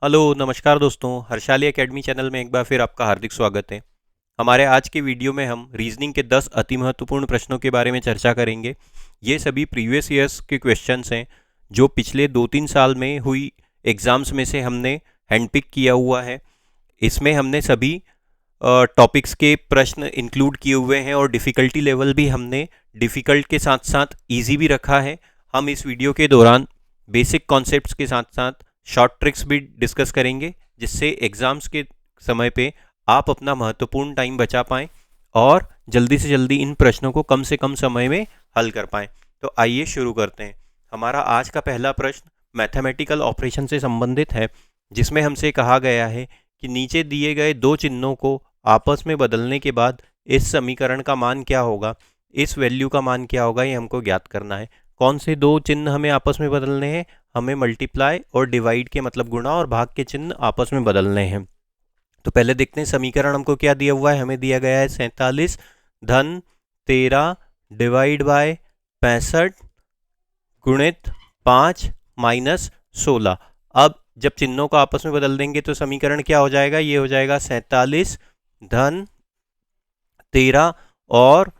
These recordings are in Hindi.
हेलो नमस्कार दोस्तों, हर्षाली एकेडमी चैनल में एक बार फिर आपका हार्दिक स्वागत है। हमारे आज के वीडियो में हम रीजनिंग के 10 अति महत्वपूर्ण प्रश्नों के बारे में चर्चा करेंगे। ये सभी प्रीवियस ईयर्स के क्वेश्चंस हैं जो पिछले 2-3 साल में हुई एग्जाम्स में से हमने हैंडपिक किया हुआ है। इसमें हमने सभी टॉपिक्स के प्रश्न इंक्लूड किए हुए हैं और डिफ़िकल्टी लेवल भी हमने डिफ़िकल्ट के साथ साथ ईजी भी रखा है। हम इस वीडियो के दौरान बेसिक कॉन्सेप्ट्स के साथ साथ शॉर्ट ट्रिक्स भी डिस्कस करेंगे, जिससे एग्ज़ाम्स के समय पे आप अपना महत्वपूर्ण टाइम बचा पाएँ और जल्दी से जल्दी इन प्रश्नों को कम से कम समय में हल कर पाएँ। तो आइए शुरू करते हैं। हमारा आज का पहला प्रश्न मैथमेटिकल ऑपरेशन से संबंधित है, जिसमें हमसे कहा गया है कि नीचे दिए गए दो चिन्हों को आपस में बदलने के बाद इस समीकरण का मान क्या होगा, इस वैल्यू का मान क्या होगा, ये हमको ज्ञात करना है। कौन से दो चिन्ह हमें आपस में बदलने हैं? हमें मल्टीप्लाई और डिवाइड के मतलब गुणा और भाग के चिन्ह आपस में बदलने हैं। तो पहले देखते हैं समीकरण हमको क्या दिया हुआ है। हमें दिया गया है 47 धन 13 डिवाइड बाय 65 गुणित 5 माइनस 16। अब जब चिन्हों को आपस में बदल देंगे तो समीकरण क्या हो जाएगा? ये हो जाएगा 47 धन 13 और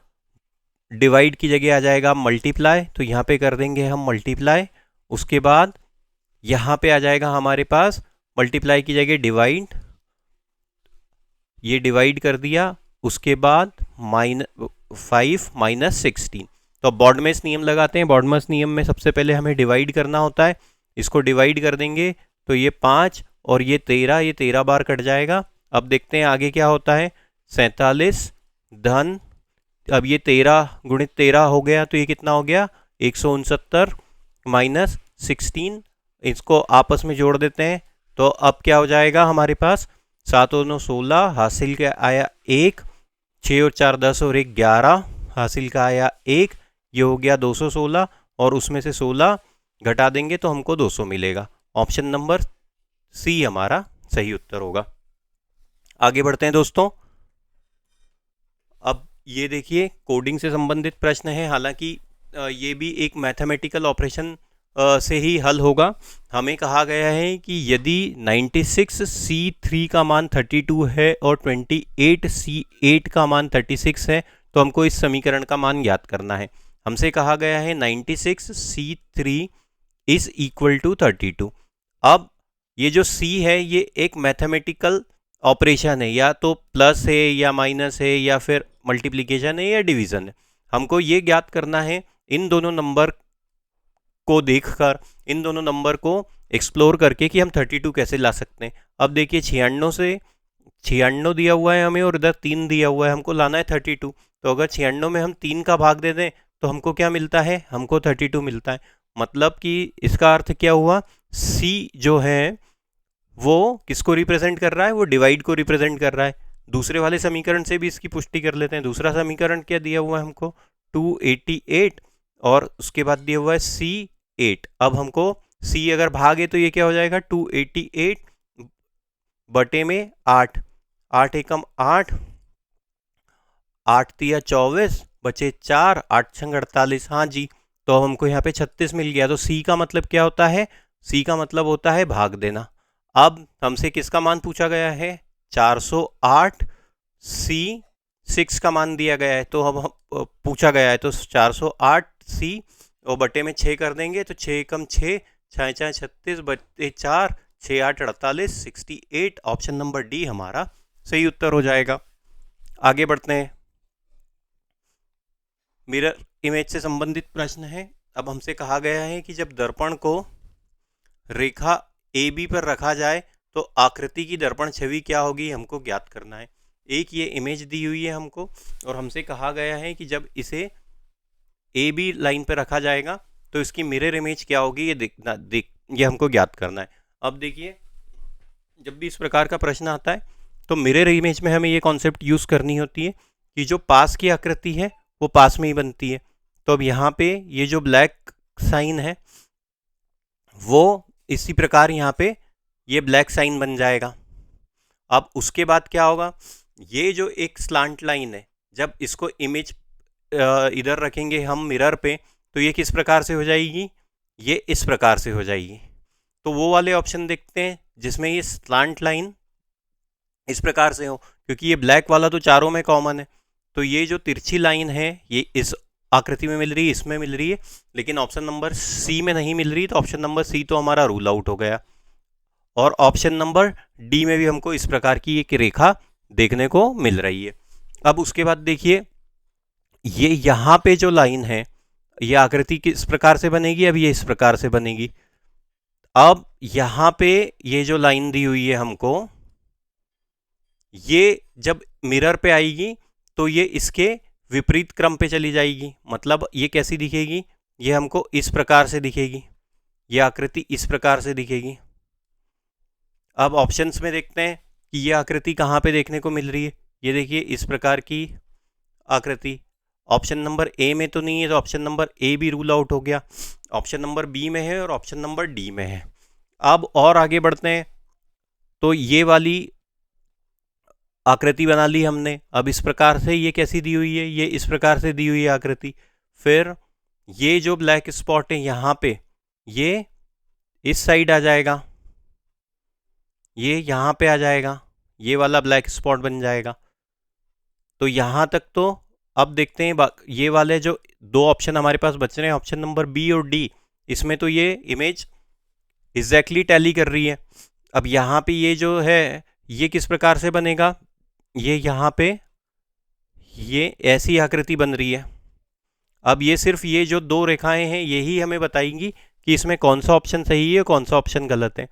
डिवाइड की जगह आ जाएगा मल्टीप्लाई, तो यहाँ पे कर देंगे हम मल्टीप्लाई। उसके बाद यहाँ पे आ जाएगा हमारे पास मल्टीप्लाई की जगह डिवाइड, ये डिवाइड कर दिया। उसके बाद -5 माइनस 16। तो अब बॉडमेस नियम लगाते हैं। बॉडमेस नियम में सबसे पहले हमें डिवाइड करना होता है। इसको डिवाइड कर देंगे तो ये 5 और ये 13, ये 13 बार कट जाएगा। अब देखते हैं आगे क्या होता है। 47 धन, अब ये 13 गुणित 13 हो गया, तो ये कितना हो गया? 169 माइनस 16। इसको आपस में जोड़ देते हैं तो अब क्या हो जाएगा हमारे पास? 7 और 9 16, हासिल का आया 1, 6 और 4 10 और 1 11, हासिल का आया 1, ये हो गया 216 और उसमें से 16 घटा देंगे तो हमको 200 मिलेगा। ऑप्शन नंबर सी हमारा सही उत्तर होगा। आगे बढ़ते हैं दोस्तों। अब ये देखिए कोडिंग से संबंधित प्रश्न है। हालांकि ये भी एक मैथमेटिकल ऑपरेशन से ही हल होगा। हमें कहा गया है कि यदि 96C3 का मान 32 है और 28C8 का मान 36 है तो हमको इस समीकरण का मान ज्ञात करना है। हमसे कहा गया है 96C3 इज इक्वल टू 32। अब ये जो C है ये एक मैथमेटिकल ऑपरेशन है, या तो प्लस है या माइनस है या फिर मल्टीप्लिकेशन है या डिवीजन है। हमको ये ज्ञात करना है इन दोनों नंबर को देखकर, इन दोनों नंबर को एक्सप्लोर करके कि हम 32 कैसे ला सकते हैं। अब देखिए 96 दिया हुआ है हमें और इधर 3 दिया हुआ है, हमको लाना है 32। तो अगर 96 में हम 3 का भाग दे दें तो हमको क्या मिलता है? हमको 32 मिलता है। मतलब कि इसका अर्थ क्या हुआ? सी जो है वो किसको रिप्रेजेंट कर रहा है? वो डिवाइड को रिप्रेजेंट कर रहा है। दूसरे वाले समीकरण से भी इसकी पुष्टि कर लेते हैं। दूसरा समीकरण क्या दिया हुआ है हमको? 288 और उसके बाद दिया हुआ है C8। अब हमको C अगर भागे तो ये क्या हो जाएगा? 288 बटे में 8, 8 एकम 8, 8 तिया 24, बचे 4, 8 छंग 48। हाँ जी, तो हमको यहाँ पे 36 मिल गया। तो C का मतलब क्या होता है? C का मतलब होता है भाग देना। अब हमसे किसका मान पूछा गया है? 408। C6 का मान दिया गया है, तो हम पूछा गया है तो 408 C और बटे में 6 कर देंगे तो 6 कम 6, 6 6 36 बटे 4, 6 8 48, 68। ऑप्शन नंबर डी हमारा सही उत्तर हो जाएगा। आगे बढ़ते हैं। मिरर इमेज से संबंधित प्रश्न है। अब हमसे कहा गया है कि जब दर्पण को रेखा ए बी पर रखा जाए तो आकृति की दर्पण छवि क्या होगी, हमको ज्ञात करना है। एक ये इमेज दी हुई है हमको और हमसे कहा गया है कि जब इसे ए बी लाइन पर रखा जाएगा तो इसकी मिरर इमेज क्या होगी, ये हमको ज्ञात करना है। अब देखिए जब भी इस प्रकार का प्रश्न आता है तो मिरर इमेज में हमें ये कॉन्सेप्ट यूज़ करनी होती है कि जो पास की आकृति है वो पास में ही बनती है। तो अब यहाँ पे ये जो ब्लैक साइन है वो इसी प्रकार यहाँ पे ये ब्लैक साइन बन जाएगा। अब उसके बाद क्या होगा? ये जो एक स्लांट लाइन है, जब इसको इमेज इधर रखेंगे हम मिरर पे तो ये किस प्रकार से हो जाएगी? ये इस प्रकार से हो जाएगी। तो वो वाले ऑप्शन देखते हैं जिसमें ये स्लांट लाइन इस प्रकार से हो, क्योंकि ये ब्लैक वाला तो चारों में कॉमन है, तो ये जो तिरछी लाइन है ये इस आकृति में मिल रही है, इसमें मिल रही है, लेकिन ऑप्शन नंबर सी में नहीं मिल रही, तो ऑप्शन नंबर सी तो हमारा रूल आउट हो गया। और ऑप्शन नंबर डी में भी हमको इस प्रकार की एक रेखा देखने को मिल रही है। अब उसके बाद देखिए, ये यहाँ पे जो लाइन है, ये आकृति किस प्रकार से बनेगी, अब ये इस प्रकार से बनेगी। अब यहाँ पे ये जो लाइन दी हुई है हमको, ये जब मिरर पे आएगी तो ये इसके विपरीत क्रम पे चली जाएगी, मतलब ये कैसी दिखेगी, ये हमको इस प्रकार से दिखेगी, ये आकृति इस प्रकार से दिखेगी। अब ऑप्शंस में देखते हैं कि ये आकृति कहाँ पे देखने को मिल रही है। ये देखिए इस प्रकार की आकृति ऑप्शन नंबर ए में तो नहीं है, तो ऑप्शन नंबर ए भी रूल आउट हो गया। ऑप्शन नंबर बी में है और ऑप्शन नंबर डी में है। अब और आगे बढ़ते हैं, तो ये वाली आकृति बना ली हमने। अब इस प्रकार से ये कैसी दी हुई है, ये इस प्रकार से दी हुई है आकृति। फिर ये जो ब्लैक स्पॉट है यहाँ पे, ये इस साइड आ जाएगा, ये यहाँ पे आ जाएगा, ये वाला ब्लैक स्पॉट बन जाएगा। तो यहाँ तक तो अब देखते हैं ये वाले जो दो ऑप्शन हमारे पास बच रहे हैं, ऑप्शन नंबर बी और डी, इसमें तो ये इमेज एग्जैक्टली टैली कर रही है। अब यहाँ पे ये जो है ये किस प्रकार से बनेगा, ये यहाँ पे ये ऐसी आकृति बन रही है। अब ये सिर्फ ये जो दो रेखाएं हैं यही हमें बताएंगी कि इसमें कौन सा ऑप्शन सही है कौन सा ऑप्शन गलत है।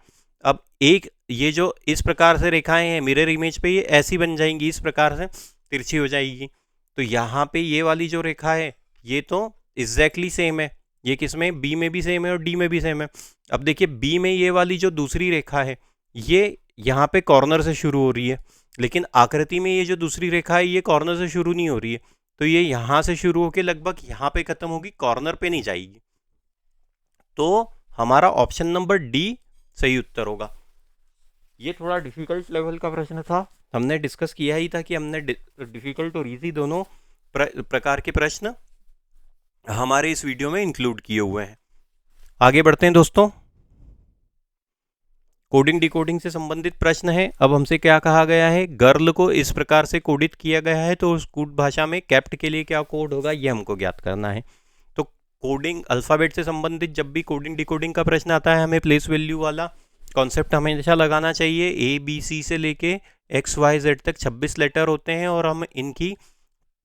अब एक ये जो इस प्रकार से रेखाएं हैं मिरर इमेज पे, ये ऐसी बन जाएंगी, इस प्रकार से तिरछी हो जाएगी। तो यहाँ पे ये वाली जो रेखा है ये तो एग्जैक्टली सेम है, ये किसमें, बी में भी सेम है और डी में भी सेम है। अब देखिए बी में ये वाली जो दूसरी रेखा है ये यहाँ पे कॉर्नर से शुरू हो रही है, लेकिन आकृति में ये जो दूसरी रेखा है ये कॉर्नर से शुरू नहीं हो रही है, तो ये यहाँ से शुरू होकर लगभग यहाँ पे खत्म होगी, कॉर्नर पे नहीं जाएगी। तो हमारा ऑप्शन नंबर डी सही उत्तर होगा। ये थोड़ा डिफिकल्ट लेवल का प्रश्न था, हमने डिस्कस किया ही था कि हमने डिफिकल्ट और इजी दोनों प्रकार के प्रश्न हमारे इस वीडियो में इंक्लूड किए हुए हैं। आगे बढ़ते हैं दोस्तों, कोडिंग डिकोडिंग से संबंधित प्रश्न है। अब हमसे क्या कहा गया है, गर्ल को इस प्रकार से कोडित किया गया है, तो उस कोड भाषा में कैप्ट के लिए क्या कोड होगा ये हमको ज्ञात करना है। तो कोडिंग अल्फ़ाबेट से संबंधित जब भी कोडिंग डिकोडिंग का प्रश्न आता है, हमें प्लेस वैल्यू वाला कॉन्सेप्ट हमेशा लगाना चाहिए। ए बी सी से लेके एक्स वाई जेड तक 26 लेटर होते हैं और हम इनकी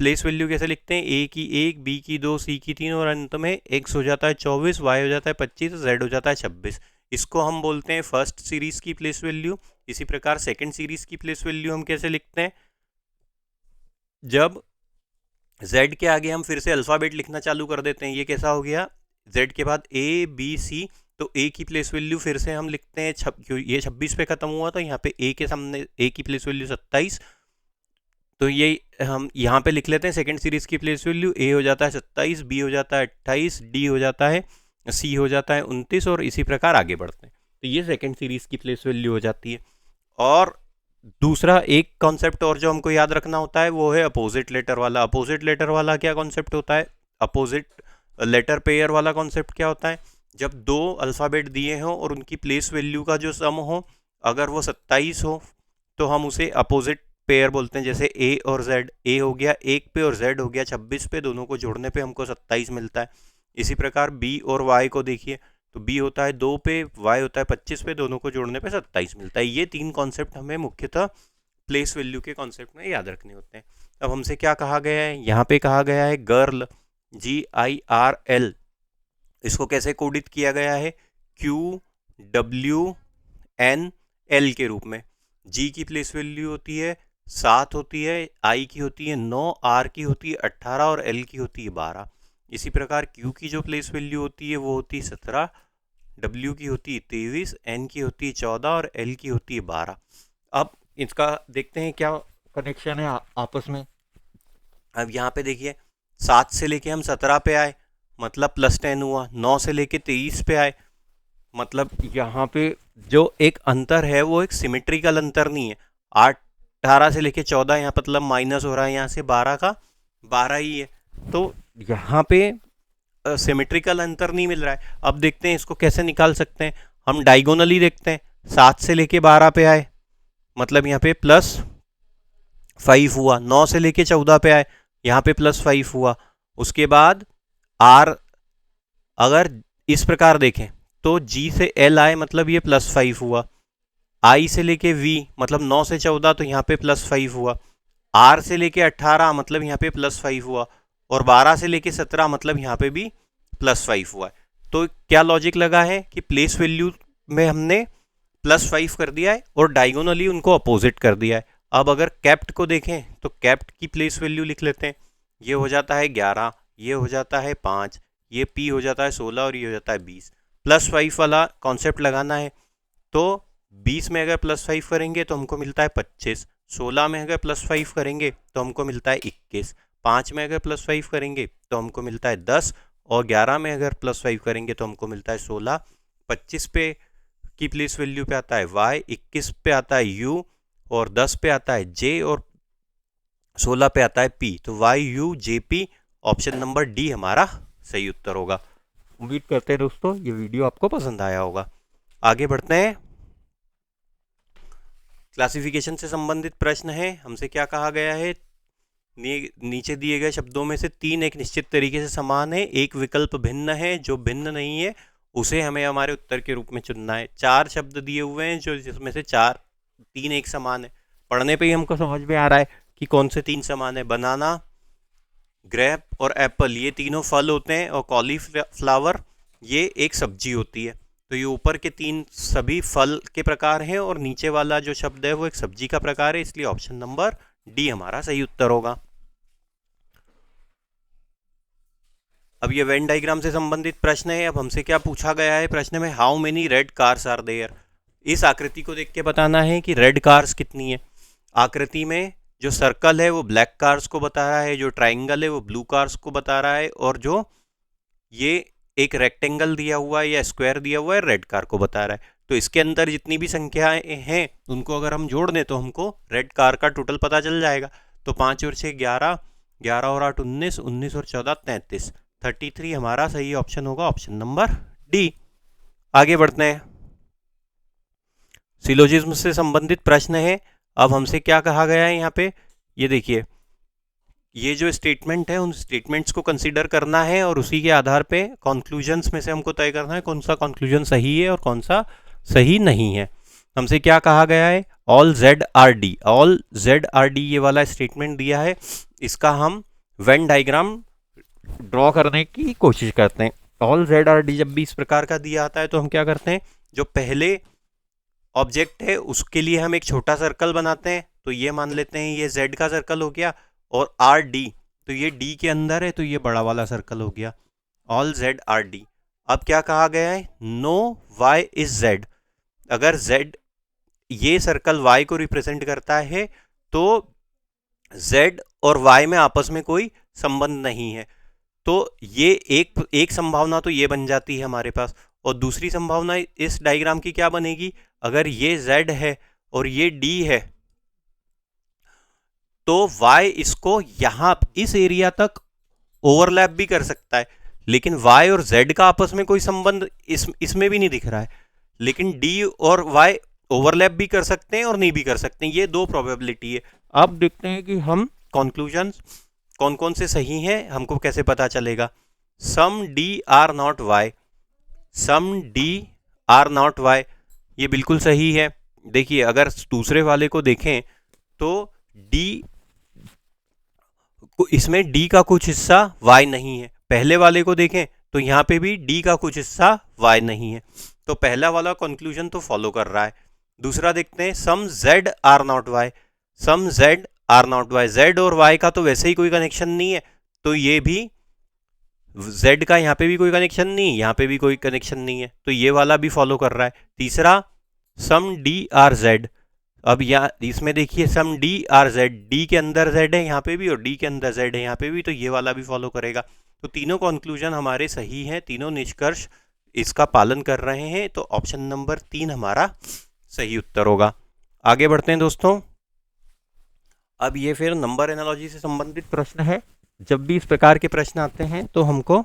प्लेस वैल्यू कैसे लिखते हैं, ए की 1, बी की 2, सी की 3 और अंत में एक्स हो जाता है 24, वाई हो जाता है 25, जेड हो जाता है 26। इसको हम बोलते हैं फर्स्ट सीरीज की प्लेस वैल्यू। इसी प्रकार सेकंड सीरीज की प्लेस वैल्यू हम कैसे लिखते हैं, जब z के आगे हम फिर से अल्फ़ाबेट लिखना चालू कर देते हैं। ये कैसा हो गया, z के बाद a b c, तो a की प्लेस वैल्यू फिर से हम लिखते हैं ये 26 पे ख़त्म हुआ, तो यहाँ पे a के सामने a की प्लेस वैल्यू 27, तो ये हम यहाँ पे लिख लेते हैं सेकंड सीरीज की प्लेस वैल्यू। a हो जाता है 27, b हो जाता है 28, d हो जाता है, c हो जाता है 29 और इसी प्रकार आगे बढ़ते हैं। तो ये सेकंड सीरीज की प्लेस वैल्यू हो जाती है। और दूसरा एक कॉन्सेप्ट और जो हमको याद रखना होता है वो है अपोजिट लेटर वाला। अपोजिट लेटर वाला क्या कॉन्सेप्ट होता है, अपोजिट लेटर पेयर वाला कॉन्सेप्ट क्या होता है, जब दो अल्फ़ाबेट दिए हों और उनकी प्लेस वैल्यू का जो सम हो अगर वो 27 हो तो हम उसे अपोजिट पेयर बोलते हैं। जैसे ए और जेड, ए हो गया 1 पे और जेड हो गया 26 पे, दोनों को जोड़ने पे हमको 27 मिलता है। इसी प्रकार बी और वाई को देखिए, तो बी होता है 2 पे, वाई होता है 25 पे, दोनों को जोड़ने पे 27 मिलता है। ये तीन कॉन्सेप्ट हमें मुख्यतः प्लेस वैल्यू के कॉन्सेप्ट में याद रखने होते हैं। अब हमसे क्या कहा गया है, यहाँ पे कहा गया है गर्ल, GIRL, इसको कैसे कोडित किया गया है, QWNL के रूप में। G की प्लेस वैल्यू होती है 7 होती है, I की होती है 9, R की होती है 18 और L की होती है 12। इसी प्रकार Q की जो प्लेस वैल्यू होती है वो होती है 17, W की होती है 23, N की होती है 14 और L की होती है 12। अब इसका देखते हैं क्या कनेक्शन है आपस में। अब यहाँ पे देखिए 7 से लेके हम 17 पे आए, मतलब +10 हुआ। 9 से लेके 23 पे आए, मतलब यहाँ पे जो एक अंतर है वो एक सिमेट्रिकल अंतर नहीं है। 18 से लेके 14 यहाँ मतलब माइनस हो रहा है, यहाँ से 12 का 12 ही है, तो यहाँ पे सिमेट्रिकल अंतर नहीं मिल रहा है। अब देखते हैं इसको कैसे निकाल सकते हैं, हम डायगोनली देखते हैं। 7 से लेके 12 पे आए मतलब यहाँ पे +5 हुआ। 9 से लेके 14 पे आए, यहाँ पे +5 हुआ। उसके बाद आर अगर इस प्रकार देखें तो जी से एल आए मतलब ये +5 हुआ। आई से लेके वी मतलब 9 से 14 तो यहाँ पे +5 हुआ। आर से लेके 18 मतलब यहाँ पे +5 हुआ। और 12 से लेके 17 मतलब यहाँ पे भी +5 हुआ। तो क्या लॉजिक लगा है कि प्लेस वैल्यू में हमने +5 कर दिया है और डायगोनली उनको अपोजिट कर दिया है। अब अगर कैप्ट को देखें तो कैप्ट की प्लेस वैल्यू लिख लेते हैं। ये हो जाता है 11, ये हो जाता है 5, ये पी हो जाता है 16 और ये हो जाता है 20। +5 वाला कॉन्सेप्ट लगाना है तो 20 में अगर +5 करेंगे तो हमको मिलता है 25, 16 में अगर +5 करेंगे तो हमको मिलता है 21, 5 में अगर +5 करेंगे तो हमको मिलता है 10 और 11 में अगर +5 करेंगे तो हमको मिलता है 16। 25 पे की प्लेस वैल्यू पे आता है y, 21 पे आता है u और 10 पे आता है j और 16 पे आता है p। तो y u j p option number D हमारा सही उत्तर होगा। उम्मीद करते हैं दोस्तों ये वीडियो आपको पसंद आया होगा। आगे बढ़ते हैं। क्लासिफिकेशन से संबंधित प्रश्न है। हमसे क्या कहा गया है, नीचे दिए गए शब्दों में से 3 एक निश्चित तरीके से समान है, एक विकल्प भिन्न है, जो भिन्न नहीं है उसे हमें हमारे उत्तर के रूप में चुनना है। 4 शब्द दिए हुए हैं जो जिसमें से 3 एक समान है। पढ़ने पे ही हमको समझ में आ रहा है कि कौन से 3 समान है। बनाना, ग्रेप और एप्पल ये तीनों फल होते हैं और कॉलीफ्लावर ये एक सब्जी होती है। तो ये ऊपर के 3 सभी फल के प्रकार हैं और नीचे वाला जो शब्द है वो एक सब्जी का प्रकार है, इसलिए ऑप्शन नंबर डी हमारा सही उत्तर होगा। अब ये वेन डायग्राम से संबंधित प्रश्न है। अब हमसे क्या पूछा गया है प्रश्न में, how many red cars are there. इस आकृति को देख के बताना है कि रेड कार्स कितनी है। आकृति में जो सर्कल है वो ब्लैक कार्स को बता रहा है, जो ट्राइंगल है वो ब्लू कार्स को बता रहा है और जो ये एक रेक्टेंगल दिया हुआ है या स्क्वायर दिया हुआ है रेड कार को बता रहा है। तो इसके अंदर जितनी भी संख्याएं हैं उनको अगर हम जोड़ दें तो हमको रेड कार का टोटल पता चल जाएगा। तो 5 और 6 11, 11 और 8 19, 19 और 14 33, 33 हमारा सही ऑप्शन होगा, ऑप्शन नंबर डी। आगे बढ़ते हैं। सिलोजिज्म से संबंधित प्रश्न है। अब हमसे क्या कहा गया है यहाँ पे, ये देखिए, ये जो स्टेटमेंट है उन स्टेटमेंट्स को कंसीडर करना है और उसी के आधार पे कंक्लूजन्स में से हमको तय करना है कौन सा कंक्लूजन सही है और कौन सा सही नहीं है। हमसे क्या कहा गया है, all Z R D, all Z R D ये वाला स्टेटमेंट दिया है। इसका हम वेन डायग्राम ड्रॉ करने की कोशिश करते हैं। ऑल जेड आर डी जब भी इस प्रकार का दिया आता है तो हम क्या करते हैं, जो पहले ऑब्जेक्ट है उसके लिए हम एक छोटा सर्कल बनाते हैं। तो ये मान लेते हैं ये जेड का सर्कल हो गया और आर डी तो ये डी के अंदर है तो ये बड़ा वाला सर्कल हो गया, ऑल जेड आर डी। अब क्या कहा गया है, नो वाई इज जेड। अगर जेड ये सर्कल वाई को रिप्रेजेंट करता है तो जेड और वाई में आपस में कोई संबंध नहीं है। तो ये एक संभावना तो ये बन जाती है हमारे पास। और दूसरी संभावना इस डायग्राम की क्या बनेगी, अगर ये z है और ये d है तो y इसको यहां इस एरिया तक ओवरलैप भी कर सकता है, लेकिन y और z का आपस में कोई संबंध इसमें भी नहीं दिख रहा है। लेकिन d और y ओवरलैप भी कर सकते हैं और नहीं भी कर सकते हैं, ये 2 प्रोबेबिलिटी है। अब देखते हैं कि हम कंक्लूजन्स कौन कौन से सही हैं, हमको कैसे पता चलेगा। Some d are not y, some d are not y ये बिल्कुल सही है। देखिए अगर दूसरे वाले को देखें तो d इसमें d का कुछ हिस्सा y नहीं है। पहले वाले को देखें तो यहाँ पे भी d का कुछ हिस्सा y नहीं है। तो पहला वाला कंक्लूजन तो फॉलो कर रहा है। दूसरा देखते हैं, some z are not y, some z are not y, z और y का तो वैसे ही कोई कनेक्शन नहीं है तो ये भी z का यहाँ पे भी कोई कनेक्शन नहीं, यहाँ पे भी कोई कनेक्शन नहीं है तो ये वाला भी फॉलो कर रहा है। तीसरा सम d आर z, अब यहाँ इसमें देखिए सम d आर z, d के अंदर z है यहाँ पे भी और d के अंदर z है यहाँ पे भी, तो ये वाला भी फॉलो करेगा। तो तीनों कंक्लूजन हमारे सही हैं, तीनों निष्कर्ष इसका पालन कर रहे हैं, तो ऑप्शन नंबर 3 हमारा सही उत्तर होगा। आगे बढ़ते हैं दोस्तों। अब ये फिर नंबर एनालॉजी से संबंधित प्रश्न है। जब भी इस प्रकार के प्रश्न आते हैं तो हमको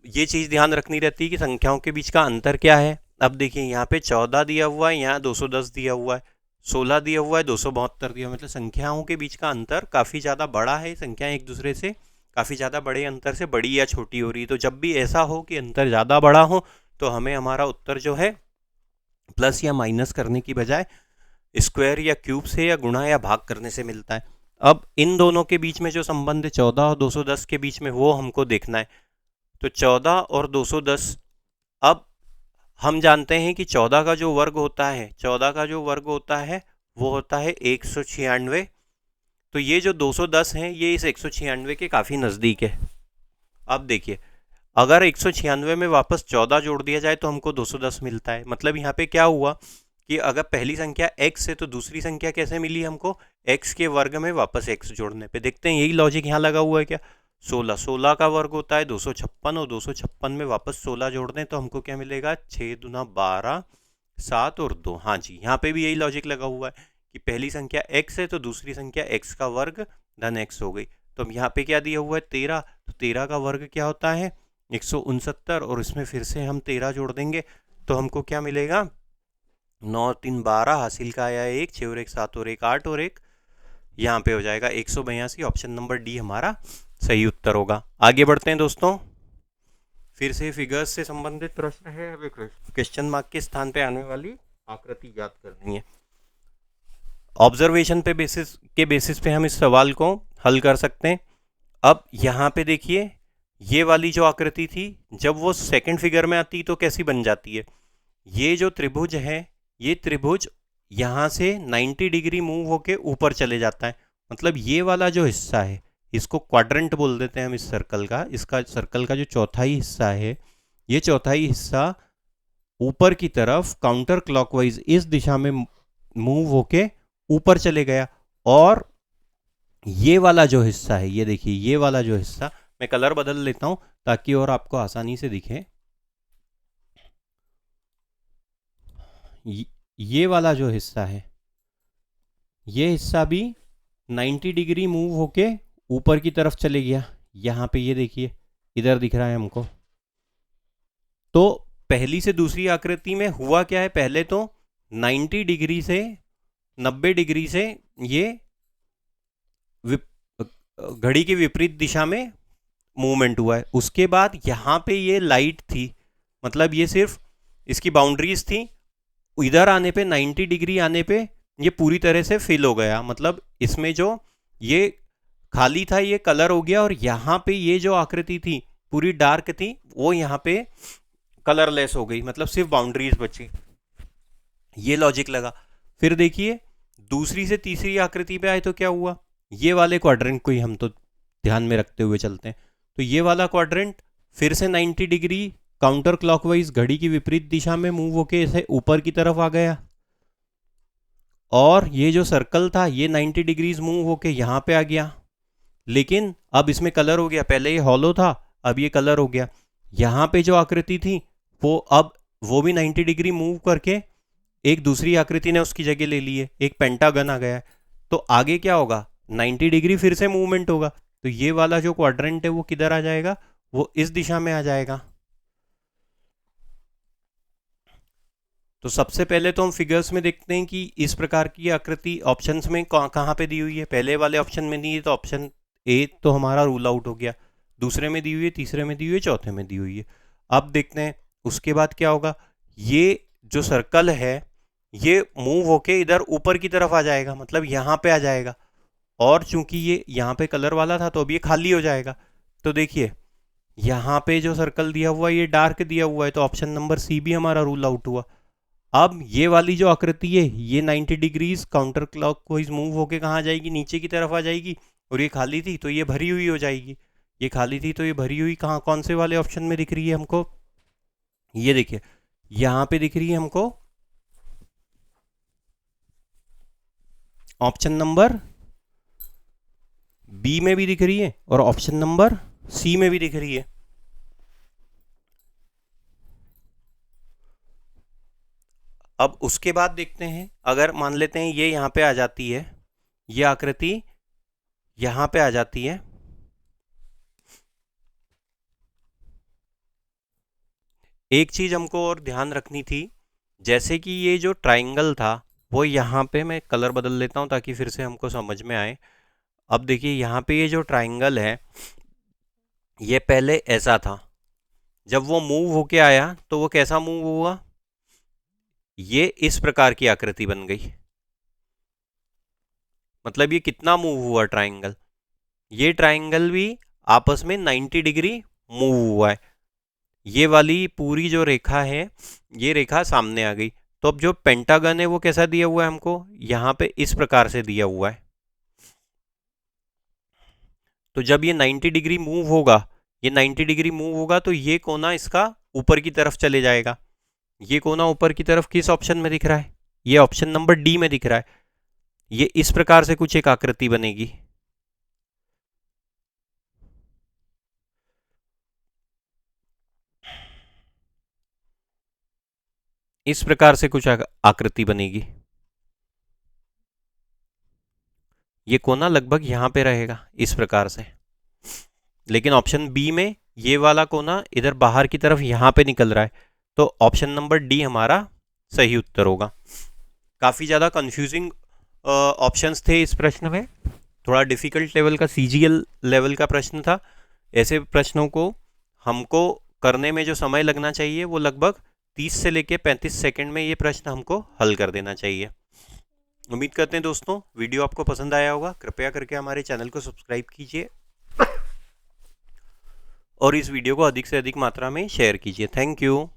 ये चीज़ ध्यान रखनी रहती है कि संख्याओं के बीच का अंतर क्या है, अब देखिए यहाँ पे 14 दिया हुआ है, यहाँ 210 दिया हुआ है, 16 दिया हुआ है, 272 दिया हुआ है। मतलब संख्याओं के बीच का अंतर काफ़ी ज़्यादा बड़ा है, संख्याएं एक दूसरे से काफ़ी ज़्यादा बड़े अंतर से बड़ी या छोटी हो रही है। तो जब भी ऐसा हो कि अंतर ज़्यादा बड़ा हो तो हमें हमारा उत्तर जो है प्लस या माइनस करने की बजाय स्क्वायर या क्यूब से या गुणा या भाग करने से मिलता है। अब इन दोनों के बीच में जो संबंध है 14 और 210 के बीच में, वो हमको देखना है। तो 14 और 210, अब हम जानते हैं कि 14 का जो वर्ग होता है, 14 का जो वर्ग होता है वो होता है 196। तो ये जो 210 है ये इस 196 के काफ़ी नज़दीक है। अब देखिए, अगर 196 में वापस 14 जोड़ दिया जाए तो हमको 210 मिलता है। मतलब यहाँ पे क्या हुआ कि अगर पहली संख्या x है तो दूसरी संख्या कैसे मिली हमको, x के वर्ग में वापस x जोड़ने पे। देखते हैं यही लॉजिक यहाँ लगा हुआ है क्या। 16 का वर्ग होता है 256, और 256 में वापस 16 जोड़ दें तो हमको क्या मिलेगा, 6 दूना 12, 7 और 2। हाँ जी, यहाँ पे भी यही लॉजिक लगा हुआ है कि पहली संख्या x है तो दूसरी संख्या x का वर्ग धन x हो गई। तो अब यहाँ पे क्या दिया हुआ है, 13। तो 13 का वर्ग क्या होता है, 169, और इसमें फिर से हम 13 जोड़ देंगे तो हमको क्या मिलेगा, 9 और 3 12, हासिल का आया 1, 6 और 1 7 और 1 8 और 1, यहाँ पे हो जाएगा 182। ऑप्शन नंबर डी हमारा सही उत्तर होगा। आगे बढ़ते हैं दोस्तों, फिर से फिगर्स से संबंधित प्रश्न है। हमें क्वेश्चन मार्क के स्थान पे आने वाली आकृति याद करनी है। ऑब्जर्वेशन पे बेसिस पे हम इस सवाल को हल कर सकते हैं। अब यहाँ पे देखिए, ये वाली जो आकृति थी जब वो सेकंड फिगर में आती तो कैसी बन जाती है। ये जो त्रिभुज है, ये त्रिभुज यहाँ से 90 डिग्री मूव होके ऊपर चले जाता है। मतलब ये वाला जो हिस्सा है इसको क्वाड्रेंट बोल देते हैं हम इस सर्कल का। इसका सर्कल का जो चौथाई हिस्सा है, ये चौथाई हिस्सा ऊपर की तरफ काउंटर क्लॉकवाइज इस दिशा में मूव होके ऊपर चले गया। और ये वाला जो हिस्सा है, ये देखिए, ये वाला जो हिस्सा, मैं कलर बदल लेता हूं ताकि और आपको आसानी से दिखे। ये वाला जो हिस्सा है, ये हिस्सा भी 90 डिग्री मूव होके ऊपर की तरफ चले गया। यहां पे ये देखिए, इधर दिख रहा है हमको। तो पहली से दूसरी आकृति में हुआ क्या है, पहले तो 90 डिग्री से 90 डिग्री से ये घड़ी के विपरीत दिशा में मूवमेंट हुआ है। उसके बाद यहाँ पे ये लाइट थी, मतलब ये सिर्फ इसकी बाउंड्रीज थी। इधर आने पे 90 डिग्री आने पे ये पूरी तरह से फिल हो गया। मतलब इसमें जो ये खाली था ये कलर हो गया, और यहाँ पे ये जो आकृति थी पूरी डार्क थी, वो यहाँ पे कलरलेस हो गई, मतलब सिर्फ बाउंड्रीज बची। ये लॉजिक लगा। फिर देखिए दूसरी से तीसरी आकृति पे आए तो क्या हुआ, ये वाले क्वाड्रेंट को ही हम तो ध्यान में रखते हुए चलते हैं। तो ये वाला क्वाड्रेंट फिर से 90 डिग्री काउंटर क्लॉकवाइज घड़ी की विपरीत दिशा में मूव होके इसे ऊपर की तरफ आ गया। और ये जो सर्कल था ये 90 डिग्रीज मूव होके यहाँ पे आ गया। लेकिन अब इसमें कलर हो गया, पहले ये हॉलो था, अब ये कलर हो गया। यहाँ पे जो आकृति थी वो भी 90 डिग्री मूव करके एक दूसरी आकृति ने उसकी जगह ले ली है, एक पेंटागन आ गया है। तो आगे क्या होगा, 90 डिग्री फिर से मूवमेंट होगा। तो ये वाला जो क्वाड्रेंट है वो किधर आ जाएगा, वो इस दिशा में आ जाएगा। तो सबसे पहले तो हम फिगर्स में देखते हैं कि इस प्रकार की आकृति ऑप्शंस में कहाँ पे दी हुई है। पहले वाले ऑप्शन में दी है तो ऑप्शन ए तो हमारा रूल आउट हो गया। दूसरे में दी हुई है, तीसरे में दी हुई है, चौथे में दी हुई है। अब देखते हैं उसके बाद क्या होगा। ये जो सर्कल है ये मूव होके इधर ऊपर की तरफ आ जाएगा, मतलब यहाँ पे आ जाएगा। और चूंकि ये यहाँ पे कलर वाला था तो अब ये खाली हो जाएगा। तो देखिए यहाँ पे जो सर्कल दिया हुआ है ये डार्क दिया हुआ है, तो ऑप्शन नंबर सी भी हमारा रूल आउट हुआ। अब ये वाली जो आकृति है ये 90 डिग्रीज काउंटर क्लॉकवाइज मूव होके कहाँ जाएगी, नीचे की तरफ आ जाएगी। और ये खाली थी तो ये भरी हुई हो जाएगी। ये खाली थी तो ये भरी हुई कहाँ, कौन से वाले ऑप्शन में दिख रही है हमको, ये देखिए यहाँ पे दिख रही है हमको ऑप्शन नंबर बी में भी दिख रही है और ऑप्शन नंबर सी में भी दिख रही है। अब उसके बाद देखते हैं, अगर मान लेते हैं ये यहाँ पे आ जाती है, ये आकृति यहाँ पे आ जाती है, एक चीज़ हमको और ध्यान रखनी थी, जैसे कि ये जो ट्राइंगल था वो यहाँ पे मैं कलर बदल लेता हूँ ताकि फिर से हमको समझ में आए। अब देखिए यहाँ पे ये जो ट्राइंगल है ये पहले ऐसा था, जब वो मूव होके आया तो वो कैसा मूव हुआ, ये इस प्रकार की आकृति बन गई। मतलब ये कितना मूव हुआ ट्राइंगल, ये ट्राइंगल भी आपस में 90 डिग्री मूव हुआ है। ये वाली पूरी जो रेखा है ये रेखा सामने आ गई। तो अब जो पेंटागन है वो कैसा दिया हुआ है हमको, यहाँ पे इस प्रकार से दिया हुआ है। तो जब ये 90 डिग्री मूव होगा, ये 90 डिग्री मूव होगा तो ये कोना इसका ऊपर की तरफ चले जाएगा। ये कोना ऊपर की तरफ किस ऑप्शन में दिख रहा है, ये ऑप्शन नंबर डी में दिख रहा है। ये इस प्रकार से कुछ एक आकृति बनेगी। इस प्रकार से कुछ आकृति बनेगी। ये कोना लगभग यहां पे रहेगा इस प्रकार से, लेकिन ऑप्शन बी में ये वाला कोना इधर बाहर की तरफ यहां पे निकल रहा है। तो ऑप्शन नंबर डी हमारा सही उत्तर होगा। काफ़ी ज़्यादा कंफ्यूजिंग ऑप्शंस थे इस प्रश्न में, थोड़ा डिफिकल्ट लेवल का सीजीएल लेवल का प्रश्न था। ऐसे प्रश्नों को हमको करने में जो समय लगना चाहिए वो लगभग 30 से लेके 35 सेकंड में ये प्रश्न हमको हल कर देना चाहिए। उम्मीद करते हैं दोस्तों वीडियो आपको पसंद आया होगा। कृपया करके हमारे चैनल को सब्सक्राइब कीजिए और इस वीडियो को अधिक से अधिक मात्रा में शेयर कीजिए। Thank you.